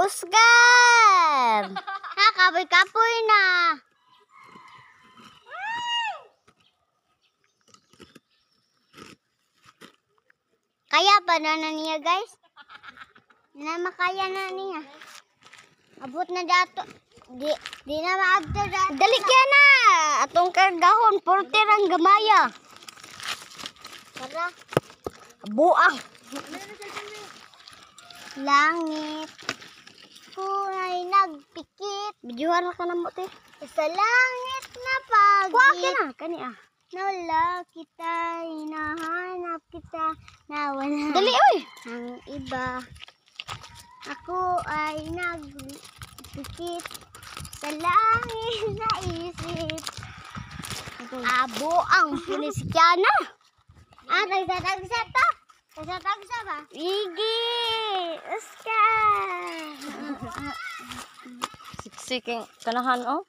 Oscar! Ha, kapoy-kapoy na. Kaya pa na niya, guys. Na makaya na niya. Abot na dato. Di na maabto dato. Dali kaya na. Atong kargahon, porter ang gamaya. Tara. Buang. Langit. Kulay nagpikit. Bidyuhan ka na mo, te. Sa langit na pagit. Kuha ka na. Kani ah. Nawala kita, hinahanap kita, nawala. Dali, oy! Ang iba. Ako ay nagpikit sa langit na isip. Abo ang punisyana. Tagsa-tagsa to. Tagsa-tagsa ba? Igi! Oscar! Siksik yung kanahan, oh.